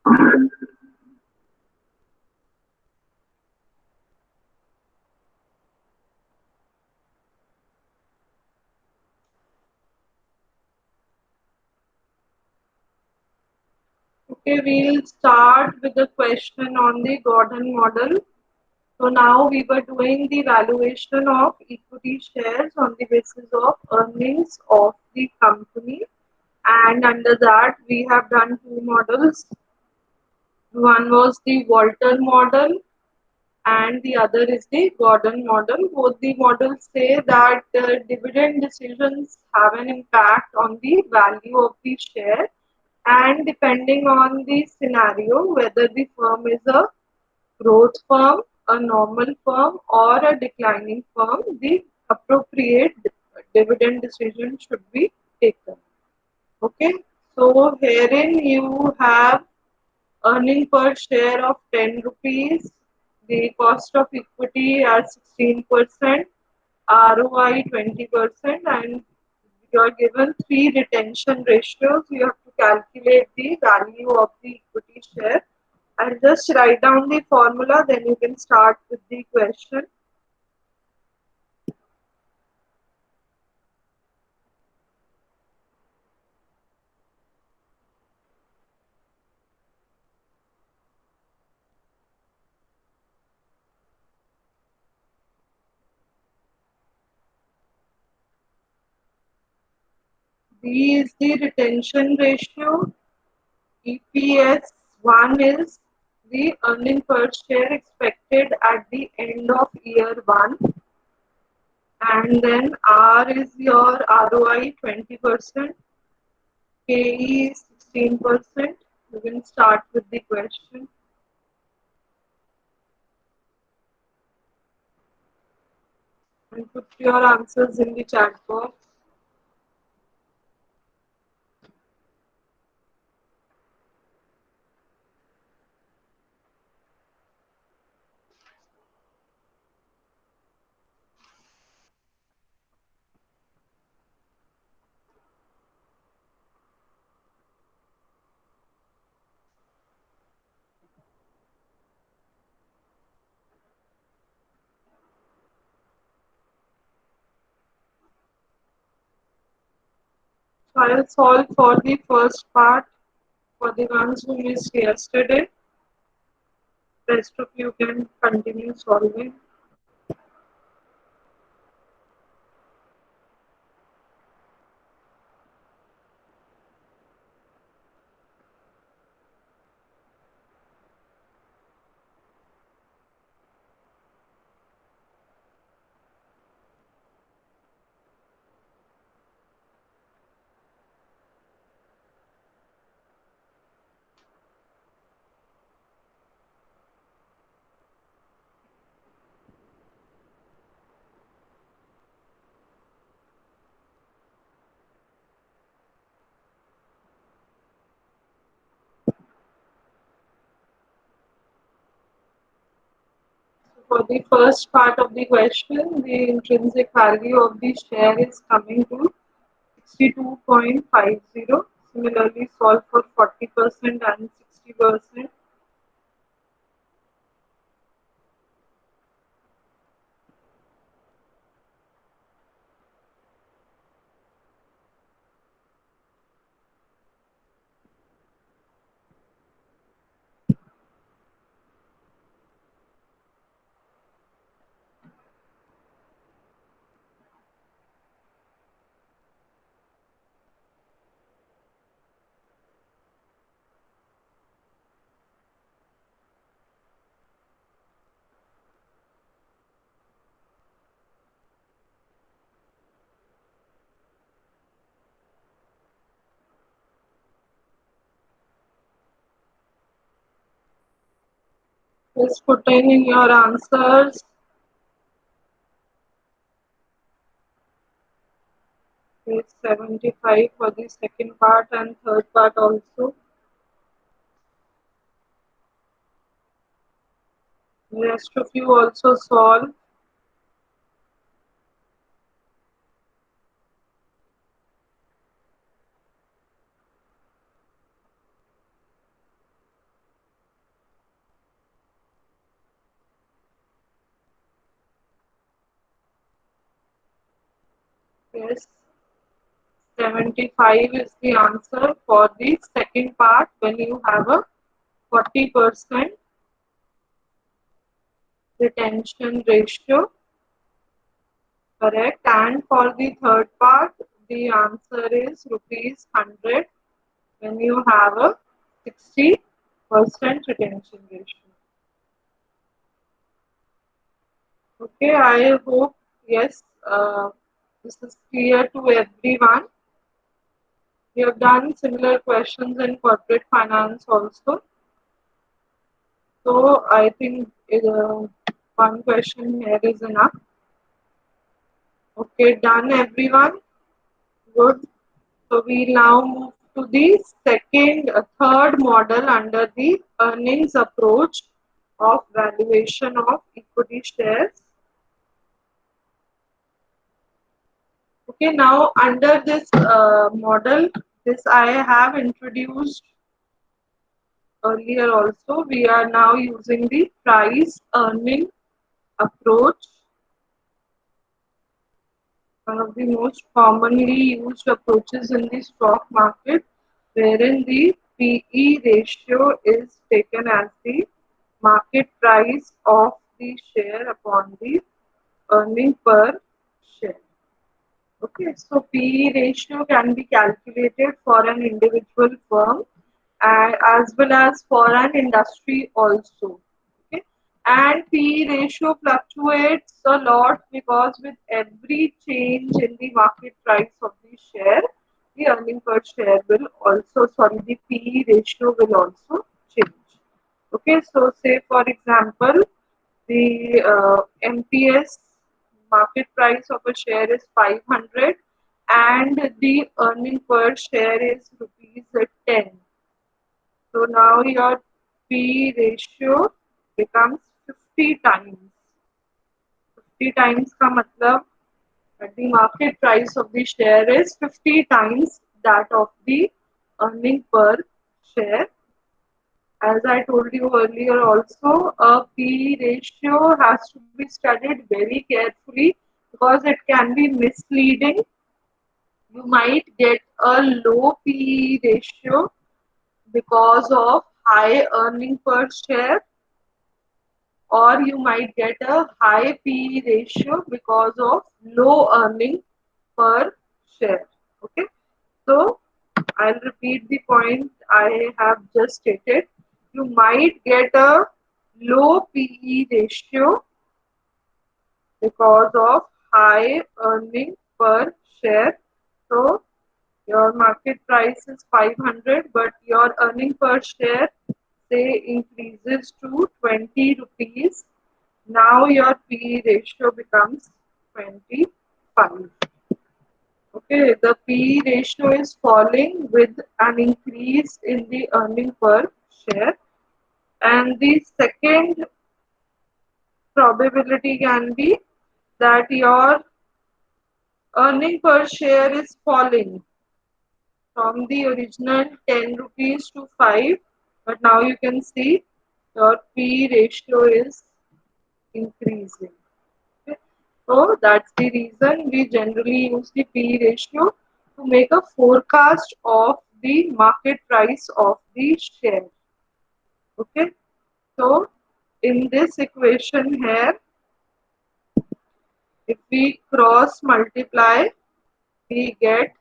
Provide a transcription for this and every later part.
Okay, we'll start with the question on the Gordon model. So now we were doing the valuation of equity shares on the basis of earnings of the company, and under that we have done two models. One was the Walton model and the other is the Gordon model. Both the models say that dividend decisions have an impact on the value of the share, and depending on the scenario, whether the firm is a growth firm, a normal firm, or a declining firm, the appropriate dividend decision should be taken. Okay, so herein you have earning per share of 10 rupees, the cost of equity at 16%, ROI 20%, and you are given three retention ratios. You have to calculate the value of the equity share and just write down the formula, then you can start with the question. B is the retention ratio. EPS 1 is the earning per share expected at the end of year 1, and then R is your ROI 20%, KE is 16%. You can start with the question and put your answers in the chat box. So I'll solve for the first part for the ones who missed yesterday. Rest of you can continue solving. For the first part of the question, the intrinsic value of the share is coming to 62.50. Similarly, solve for 40% and 60%. Just put in your answers. It's 75 for the second part and third part also. The rest of you also solve. Yes, 75 is the answer for the second part when you have a 40% retention ratio. Correct. And for the third part, the answer is rupees 100 when you have a 60% retention ratio. Okay, I hope, yes, this is clear to everyone. We have done similar questions in corporate finance also. So I think one question here is enough. Okay, done everyone. Good. So we now move to the third model under the earnings approach of valuation of equity shares. Okay, now under this model, this I have introduced earlier also. We are now using the price earning approach, one of the most commonly used approaches in the stock market, wherein the PE ratio is taken as the market price of the share upon the earning per share. Okay, so PE ratio can be calculated for an individual firm and as well as for an industry also. Okay, and PE ratio fluctuates a lot because with every change in the market price of the share, the earning per share will also, sorry, the PE ratio will also change. Okay, so say for example, the MPS market price of a share is 500 and the earning per share is rupees 10. So now your P ratio becomes 50 times. 50 times का मतलब the market price of the share is 50 times that of the earning per share. As I told you earlier also, a P ratio has to be studied very carefully because it can be misleading. You might get a low P ratio because of high earning per share, or you might get a high P ratio because of low earning per share. Okay, so I'll repeat the point I have just stated. You might get a low PE ratio because of high earning per share. So your market price is 500, but your earning per share say increases to 20 rupees. Now your PE ratio becomes 25. Okay, the P ratio is falling with an increase in the earning per share. And the second probability can be that your earning per share is falling from the original 10 rupees to 5, but now you can see your P ratio is increasing. Okay. So that's the reason we generally use the P ratio to make a forecast of the market price of the share. Okay. So in this equation here, if we cross multiply, we get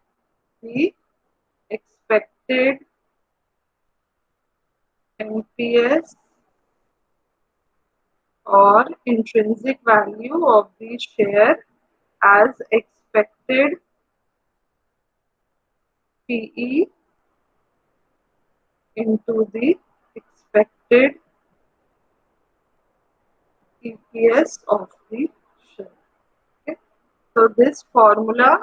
the expected NPS or intrinsic value of the share as expected PE into the expected EPS of the share. Okay. So this formula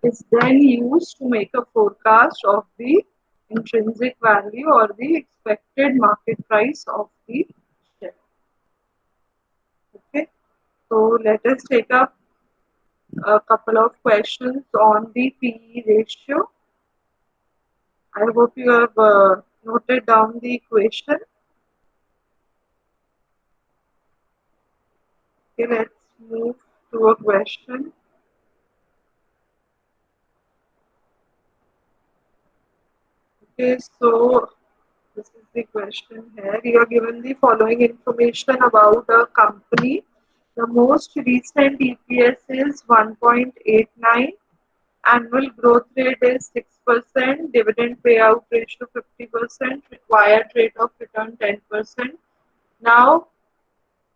is then used to make a forecast of the intrinsic value or the expected market price of the share. Okay. So let us take up a couple of questions on the PE ratio. I hope you have noted down the equation. Okay, let's move to a question. Okay, so this is the question here. You are given the following information about a company. The most recent EPS is 1.89, annual growth rate is 6%, dividend payout ratio 50%, required rate of return 10%. Now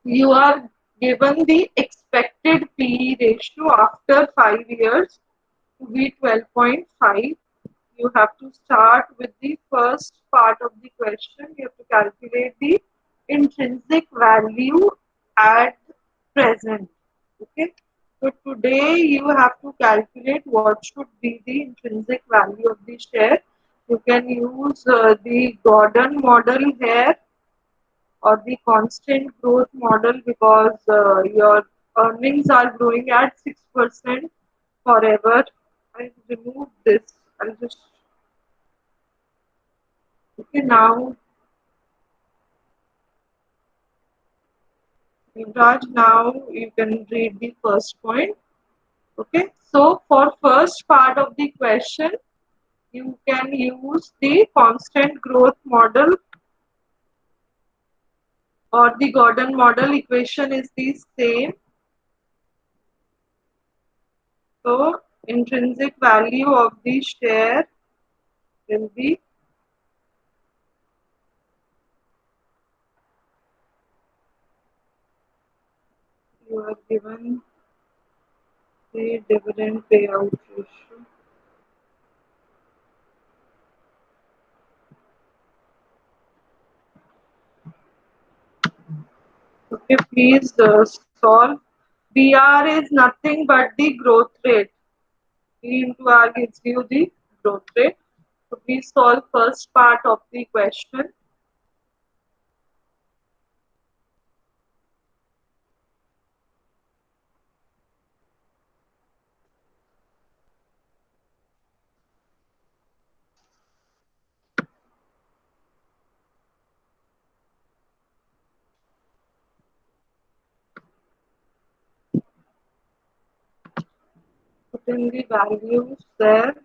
you are given the expected PE ratio after 5 years to be 12.5. You have to start with the first part of the question. You have to calculate the intrinsic value at present. Okay. So today you have to calculate what should be the intrinsic value of the share. You can use the Gordon model here or the constant growth model because your earnings are growing at 6% forever. I remove this. I'll just okay now. Raj, now you can read the first point. Okay, so for first part of the question, you can use the constant growth model or the Gordon model. Equation is the same. So intrinsic value of the share will be you are given the dividend payout ratio. Okay, please solve. BR is nothing but the growth rate. E into R gives you the growth rate. So please solve first part of the question. Put in the values there.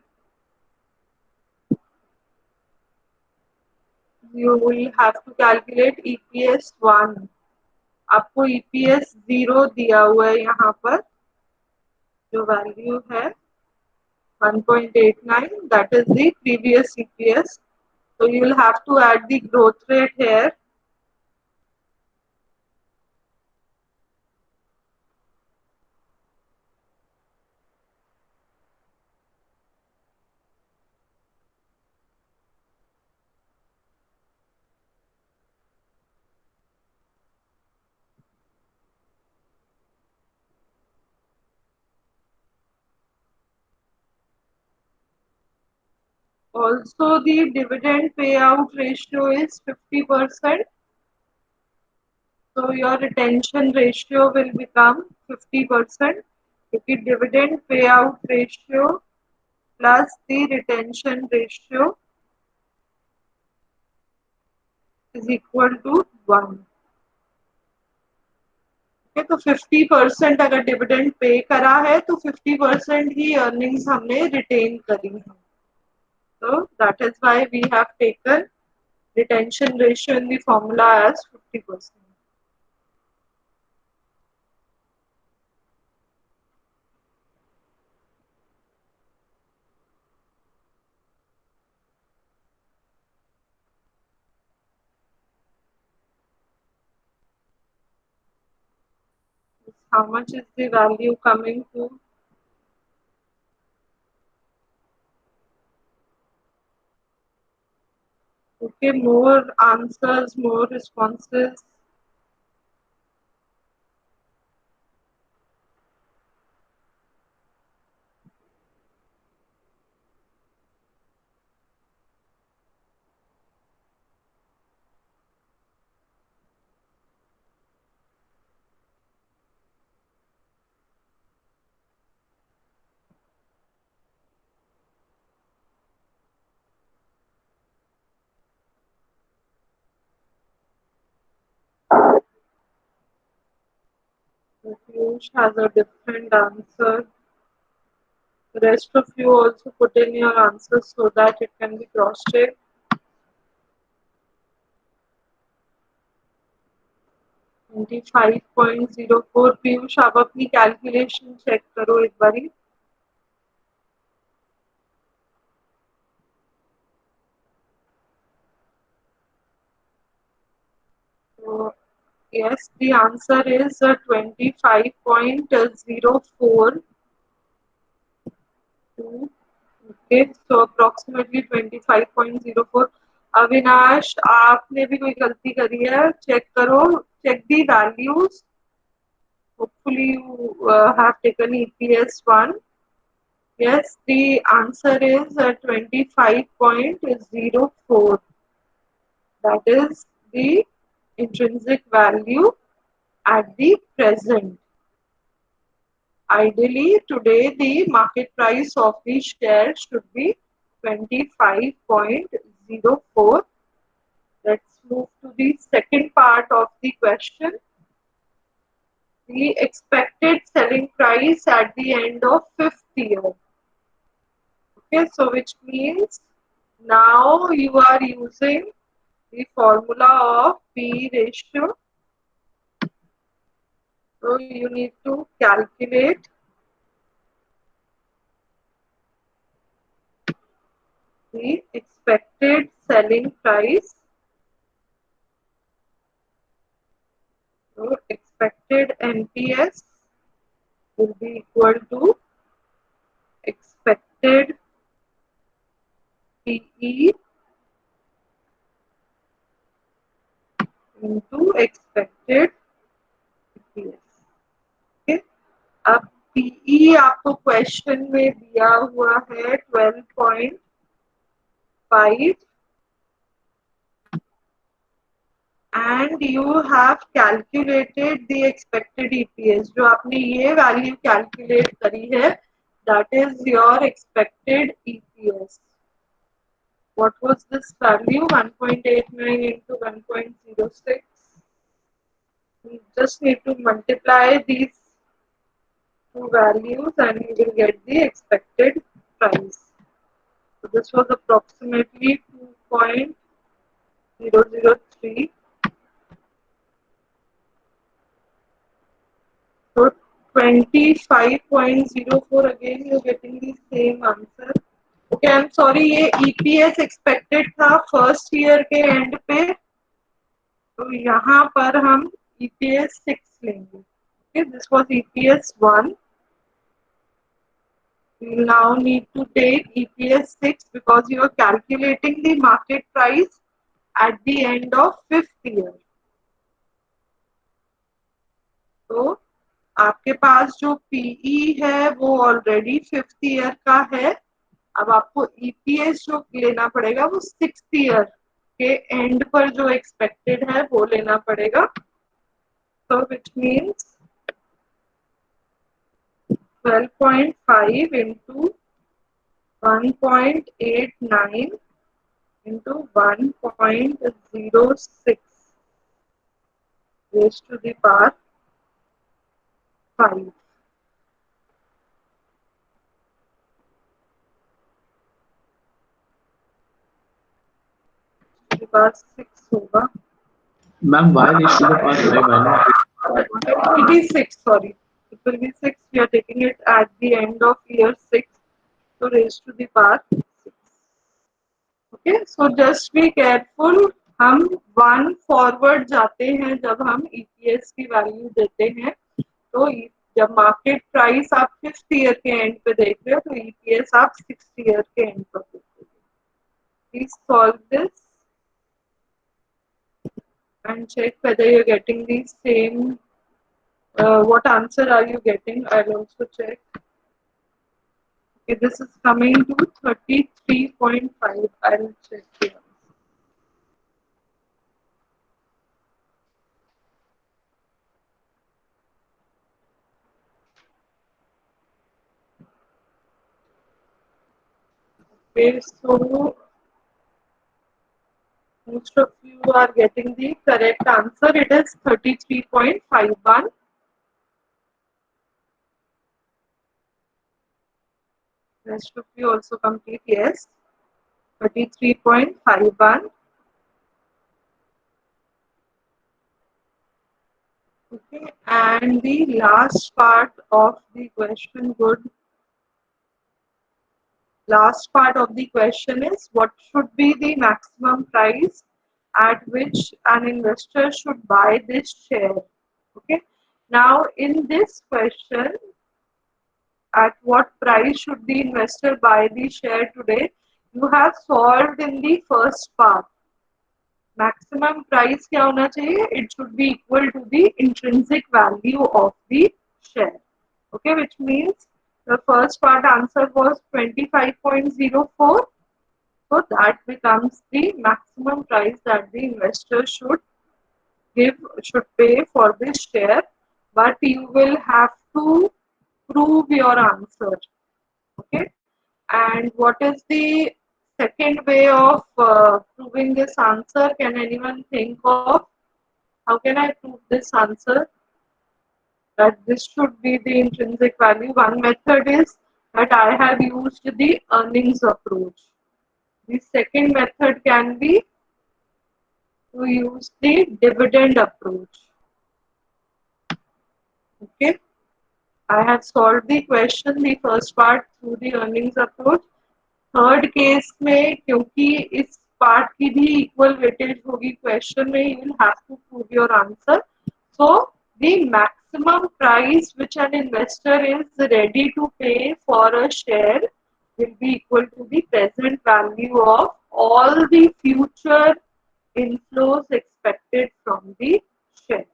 You will have to calculate EPS 1. आपको EPS 0 दिया हुआ है यहाँ पर जो value है 1.89 that is the previous EPS. So you will have to add the growth rate here. Also the dividend payout ratio is 50%. So your retention ratio will become 50%. If the dividend payout ratio plus the retention ratio is equal to 1. Okay, तो 50% अगर dividend pay करा है तो 50% ही earnings हमने retain करी है. So that is why we have taken retention ratio in the formula as 50%. How much is the value coming to? Okay, more answers, more responses. Piyush has a different answer. The rest of you also put in your answers so that it can be cross-checked. 25.04। Piyush आप अपनी calculation check करो एक बारी। तो yes, the answer is 25.04. Okay, so approximately 25.04. Avinash आपने भी कोई गलती करी है, चेक करो, check the values. Hopefully you have taken EPS 1. Yes, the answer is 25.04. That is the intrinsic value at the present. Ideally, today the market price of the share should be 25.04. Let's move to the second part of the question. The expected selling price at the end of fifth year. Okay, so which means now you are using the formula of P ratio. So you need to calculate the expected selling price. So expected NPS will be equal to expected PE into expected EPS. Okay. अब PE आपको question में दिया हुआ है 12.5 and you have calculated the expected EPS. जो आपने ये value calculate करी है that is your expected EPS. What was this value? 1.89 into 1.06. You just need to multiply these two values and you will get the expected price. So this was approximately 2.003. So 25.04 again you're getting the same answer. Okay, I'm sorry, ये EPS expected था first year के and पे, तो यहाँ पर हम EPS 6 लेंगे. Okay, this was EPS 1. We now need to take EPS 6 because you are calculating the market price at the end of fifth year. तो आपके पास जो PE है वो ऑलरेडी फिफ्थ ईयर का है. अब आपको EPS जो लेना पड़ेगा वो सिक्स्थ ईयर के एंड पर जो एक्सपेक्टेड है वो लेना पड़ेगा. So which means 12.5 into 1.89 into 1.06 raised to the power 5. के पास 6 होगा. Ma'am y raised to the power 5 है ना. It is 6, sorry. It will be 6. We are taking it at the end of year 6. So raised to the power 6. Okay, so just be careful. हम 1 forward जाते हैं जब हम EPS की value देते हैं. तो जब मार्केट प्राइस आप फिफ्थ ईयर के एंड पे देख रहे हो तो EPS आप सिक्स्थ ईयर के एंड पर देखोगे. Please solve this and check whether you're getting the same. What answer are you getting? I'll also check. Okay, this is coming to 33.5. I'll check here. Okay, so most of you are getting the correct answer. It is 33.51. Rest of you also complete yes. 33.51. Okay, and the last part of the question, last part of the question is what should be the maximum price at which an investor should buy this share? Okay, now in this question, at what price should the investor buy the share today? You have solved in the first part. Maximum price क्या होना चाहिए? It should be equal to the intrinsic value of the share. Okay, which means the first part answer was 25.04. So that becomes the maximum price that the investor should pay for this share. But you will have to prove your answer. Okay, and what is the second way of proving this answer? Can anyone think of? How can I prove this answer? That this should be the intrinsic value. One method is that I have used the earnings approach. The second method can be to use the dividend approach. Okay, I have solved the question, the first part through the earnings approach. Third case में क्योंकि इस part की भी equal weightage होगी question में, you will have to prove your answer. So the maximum price which an investor is ready to pay for a share will be equal to the present value of all the future inflows expected from the share.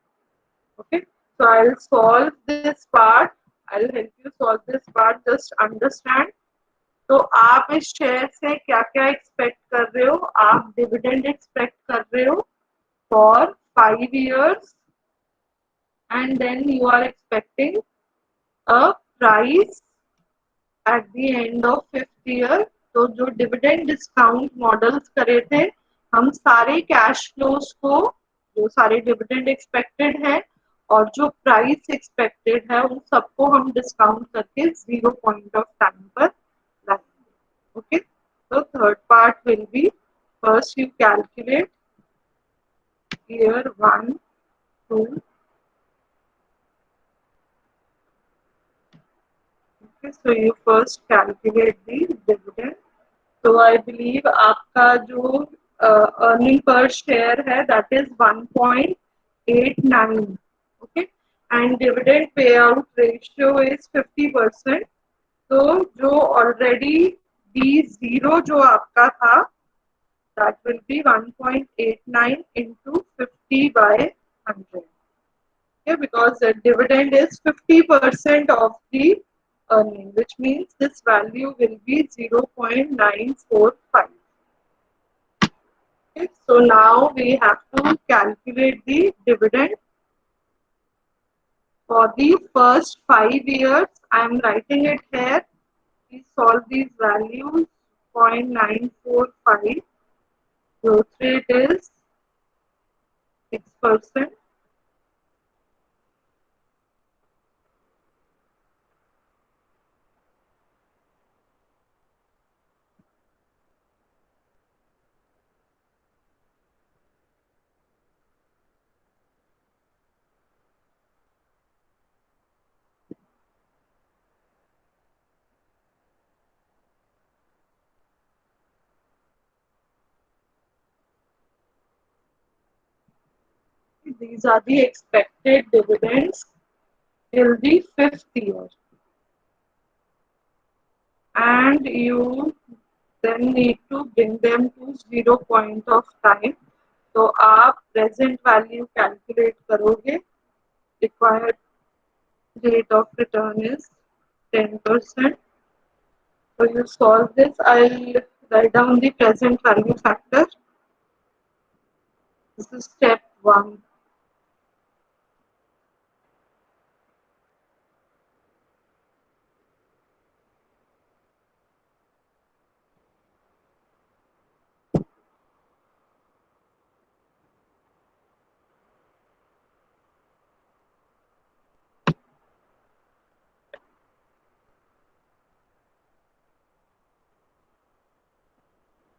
Okay, so I'll solve this part. I'll help you solve this part. Just understand. तो आप इस share से क्या क्या expect कर रहे हो? आप डिविडेंड एक्सपेक्ट कर रहे हो for 5 years and then you are expecting a price at the end of 5th year. तो जो डिविडेंड डिस्काउंट मॉडल्स करे थे, हम सारे कैश फ्लोज को, जो सारे डिविडेंड एक्सपेक्टेड है और जो प्राइस एक्सपेक्टेड है, उन सबको हम डिस्काउंट करके 0 पॉइंट ऑफ टाइम पर लाएंगे. Okay, so third part will be first you calculate year 1, 2. Okay, so you first calculate the dividend. So I believe आपका जो earning per share है that is 1.89. Okay, and dividend payout ratio is 50%. तो जो already D0 जो आपका था, that will be 1.89 into 50 by 100. Okay, because the dividend is 50% of the earning, which means this value will be 0.945. Okay, so now we have to calculate the dividend for the first 5 years. I am writing it here. We solve these values. 0.945. Growth rate is 6%. These are the expected dividends till the 5th year, and you then need to bring them to 0 point of time. तो आप present value calculate करोगे. Required rate of return is 10%. So you solve this. I'll write down the present value factor. This is step 1.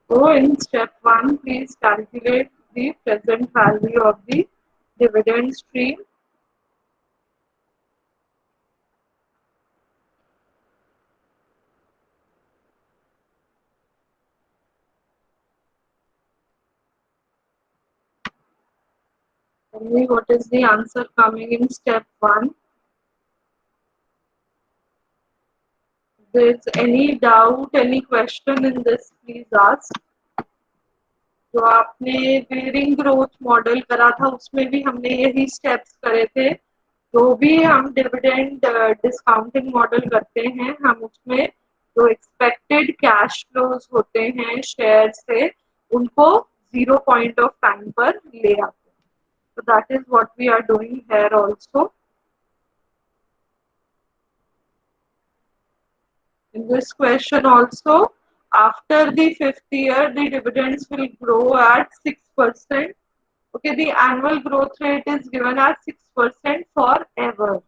So in step 1, please calculate the present value of the dividend stream. Tell me what is the answer coming in step 1. If there's any doubt, any question in this, please ask. जो आपने building growth model करा था उसमें भी हमने यही steps करे थे। जो भी हम डिविडेंड डिस्काउंटिंग मॉडल करते हैं हम उसमें जो एक्सपेक्टेड कैश फ्लोज होते हैं शेयर से उनको 0 पॉइंट ऑफ टाइम पर ले आते हैं। So that is what we are doing here also. In this question also, after the 5th year, the dividends will grow at 6%. Okay, the annual growth rate is given as 6% forever.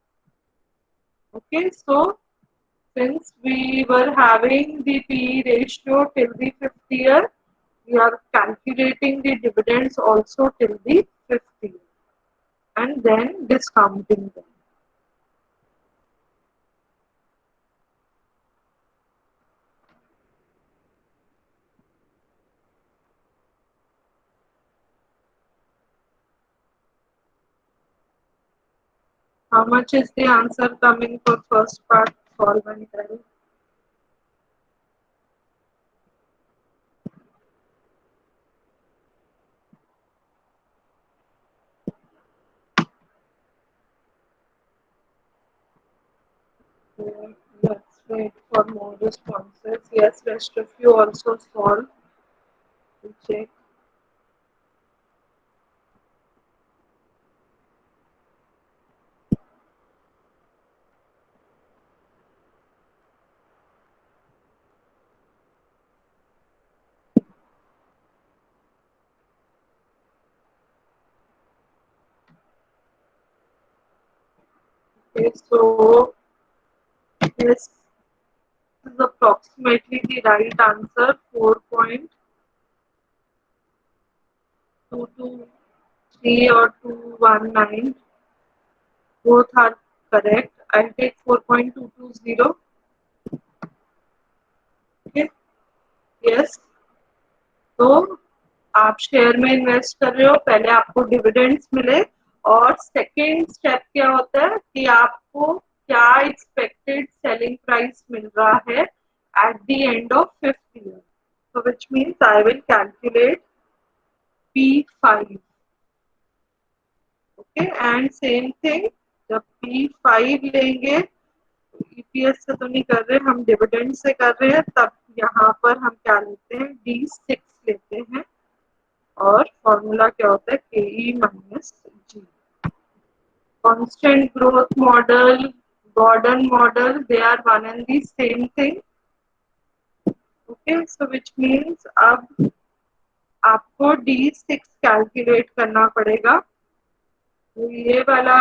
Okay, so since we were having the PE ratio till the 5th year, we are calculating the dividends also till the 5th year and then discounting them. How much is the answer coming for first part? Solve and tell. Okay, let's wait for more responses. Yes, rest of you also solve. We'll check. Okay, so yes, this is approximately the right answer. 4.223 or 219. Both are correct. I'll take 4.220. Okay. Yes. तो आप share में invest कर रहे हो, पहले आपको dividends मिले और सेकेंड स्टेप क्या होता है कि आपको क्या एक्सपेक्टेड सेलिंग प्राइस मिल रहा है eight the end of 5th year. So which means I will calculate P5. Okay, and same thing जब P5 लेंगे ईपीएस से तो नहीं कर रहे, हम डिविडेंड से कर रहे हैं, तब यहाँ पर हम क्या लेते हैं D6 लेते हैं और फॉर्मूला क्या होता है के minus G. Constant growth model, Gordon model, they are one and the same thing. Okay, so which means अब आपको D6 कैलकुलेट करना पड़ेगा। तो ये वाला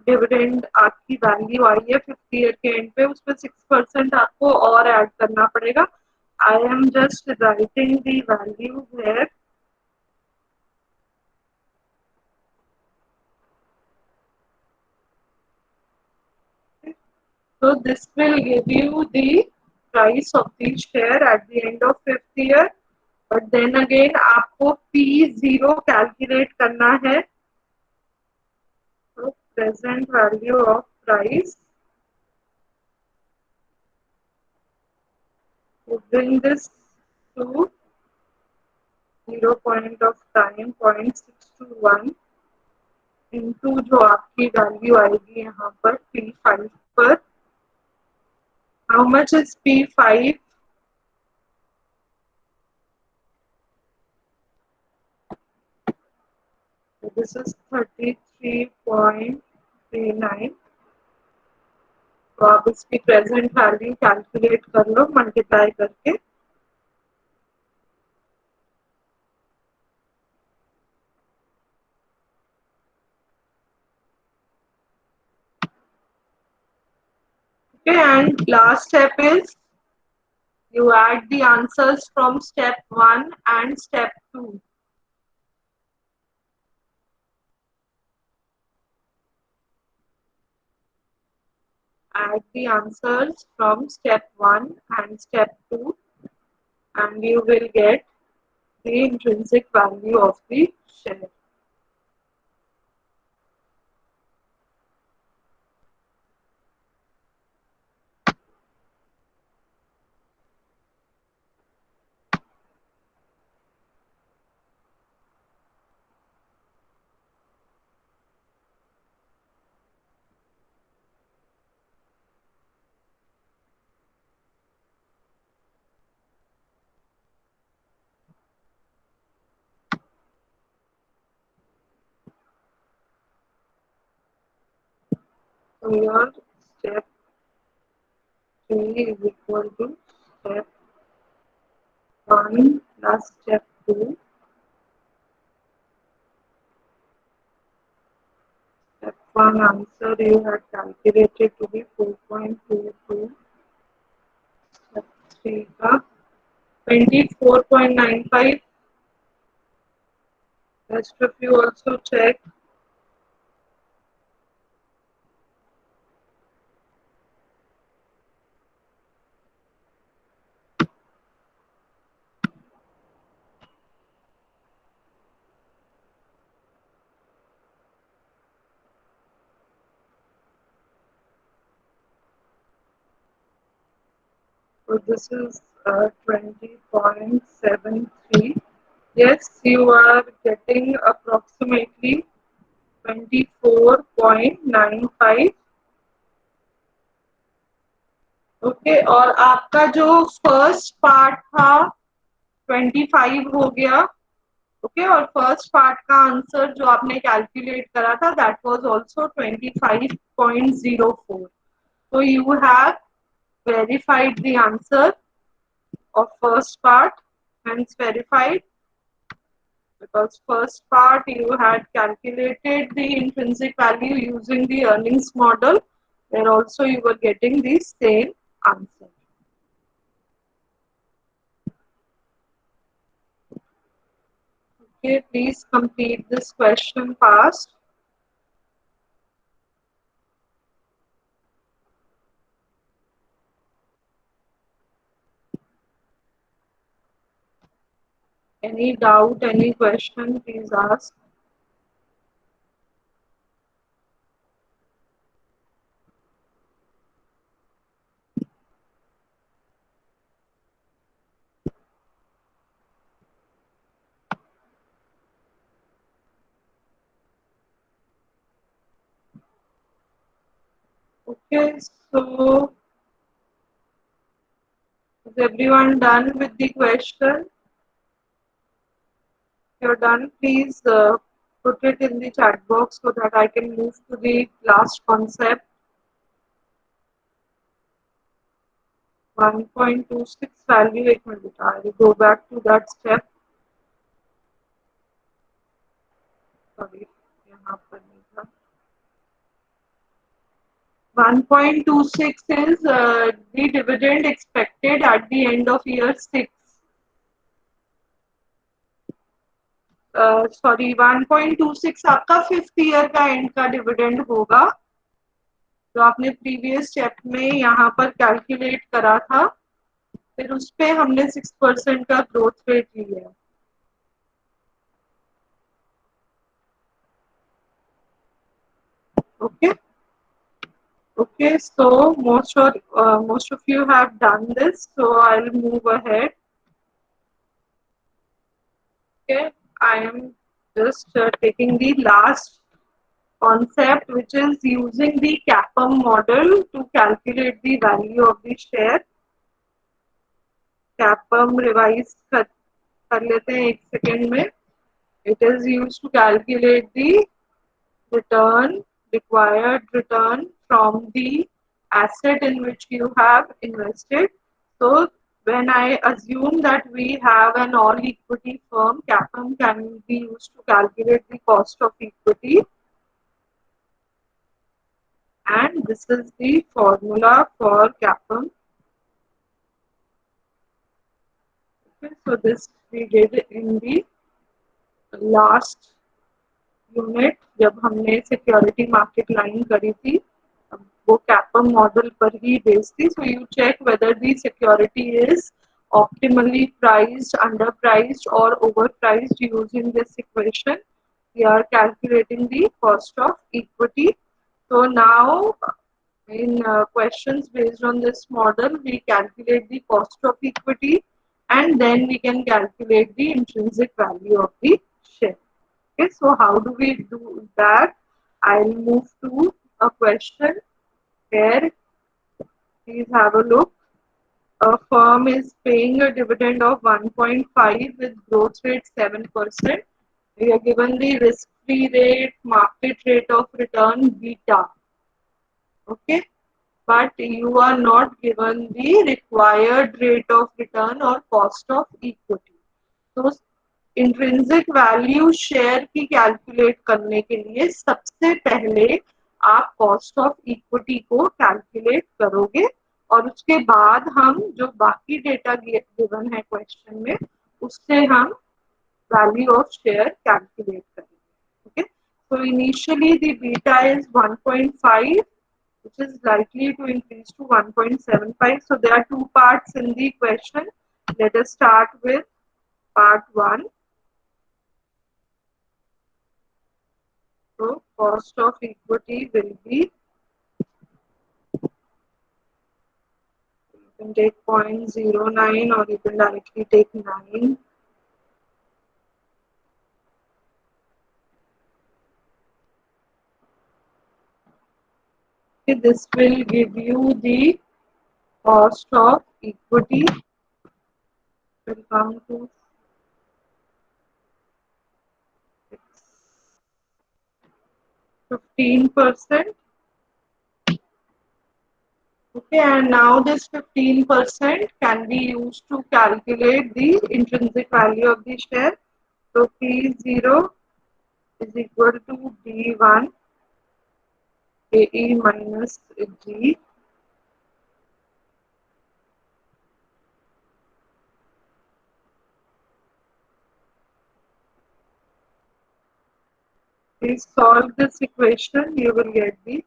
डिविडेंड आपकी वैल्यू आई है 5th ईयर के एंड पे, उसमें 6% आपको और ऐड करना पड़ेगा। I am just writing the value है। So this will give you the price of the share at the end of 5th year. But then again आपको P0 calculate करना है। So present value of price. To bring this to 0 point of time 0.621 into जो आपकी value आएगी यहाँ पर P5 पर। How much is P5? So this is 33.39. तो आप इसकी प्रेजेंट वैल्यू कैलकुलेट कर लो मल्टीप्लाई करके। Okay, and last step is you add the answers from step 1 and step 2. Add the answers from step 1 and step 2 and you will get the intrinsic value of the share. So your step 3 is equal to step 1 plus step 2. Step 1 answer you had calculated to be 4.22. Step 3 का 24.95. Rest of you also check. So this is 20.73. Yes, you are getting approximately 24.95. Okay और आपका जो first part था 25 हो गया. Okay और first part का answer जो आपने कैलकुलेट करा था that was also 25.04. So you have verified the answer of first part, hence verified, because first part you had calculated the intrinsic value using the earnings model, where also you were getting the same answer. Okay, please complete this question fast. Any doubt, any question, please ask. Okay, so is everyone done with the question? If you're done, please put it in the chat box so that I can move to the last concept. 1.26 value, एक minute बेटा, I will go back to that step. Sorry, यहाँ पर नहीं था. 1.26 is the dividend expected at the end of year 6. Sorry 1.26 आपका 5th year का and का dividend होगा जो आपने प्रीवियस स्टेप में यहाँ पर कैलकुलेट करा था. फिर उस पे हमने 6% का ग्रोथ रेट लिया. Okay okay, so most of you have done this, so I'll move ahead. Okay, I am just taking the last concept, which is using the CAPM model to calculate the value of the share. CAPM revise कर लेते हैं एक second में. It is used to calculate the required return from the asset in which you have invested. So when I assume that we have an all equity firm, CAPM can be used to calculate the cost of equity, and this is the formula for CAPM. Okay, so this we did in the last unit जब हमने security market line करी थी. वो कैपम model पर ही based थी. So you check whether the security is optimally priced, underpriced or overpriced using this equation. We are calculating the cost of equity. So now in questions based on this model, we calculate the cost of equity and then we can calculate the intrinsic value of the share. Okay, so how do we do that? I'll move to a question where, please have a look. A firm is paying a dividend of 1.5 with growth rate 7%. We are given the risk-free rate, market rate of return beta. Okay, but you are not given the required rate of return or cost of equity. तो intrinsic value share की calculate करने के लिए सबसे पहले आप cost of equity को calculate करोगे और उसके बाद हम जो बाकी डेटा गिवन है क्वेश्चन में उससे हम वैल्यू ऑफ शेयर कैलकुलेट करेंगे. Okay, so initially the beta is 1.5 which is likely to increase to 1.75. So there are two parts in the question. Let us start with part 1. So cost of equity will be, you can take 0.09 or you can directly take 9. Okay, this will give you the cost of equity. Will come to 15%. Okay, and now this 15% can be used to calculate the intrinsic value of the share. So P0 is equal to D1 AE minus G. Please solve this equation, you will get the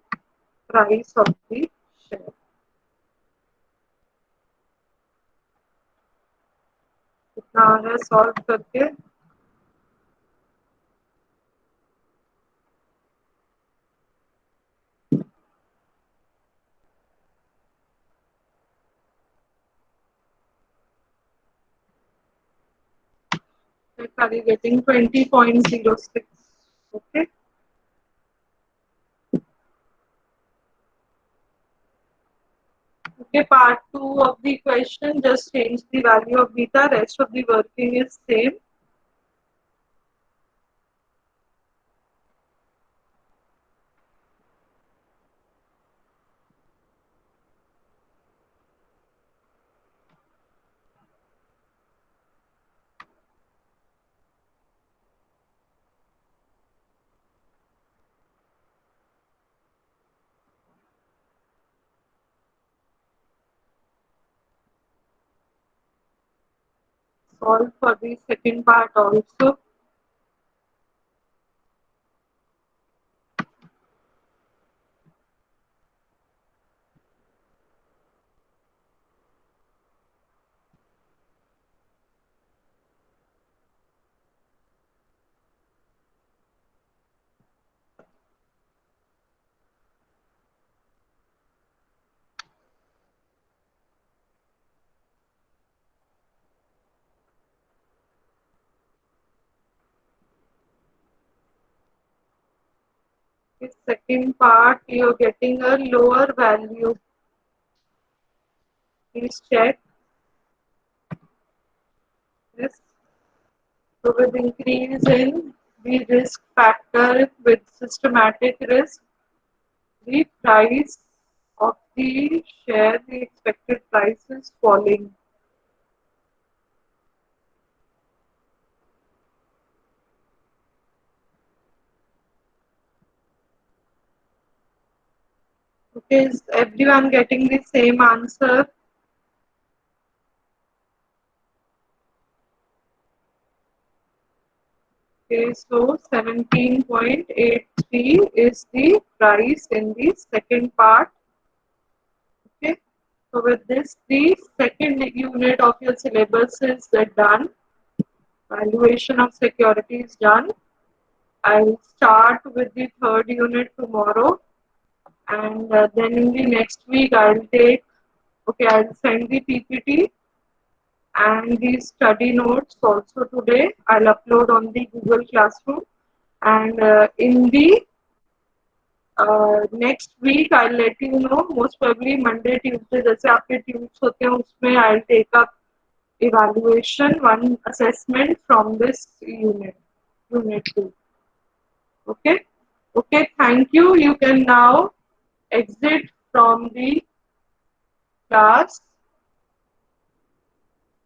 price of the share. कितना आ रहा है solve करके? Are you getting 20.06? Okay. Okay, part 2 of the question, just change the value of beta, rest of the working is same. Solve for the second part also. The second part, you are getting a lower value. Please check this. So with increase in the risk factor with systematic risk, the price of the share, the expected price is falling. Okay, is everyone getting the same answer? Okay, so 17.83 is the price in the second part. Okay, so with this, the second unit of your syllabus is done. Valuation of security is done. I'll start with the third unit tomorrow, and then in the next week I'll send the PPT and the study notes also today. I'll upload on the Google Classroom, and in the next week I'll let you know, most probably Monday, Tuesday, जैसे आपके tubes होते हैं उसमें I'll take up evaluation, one assessment from this unit 2. Okay, okay, thank you. You can now exit from the class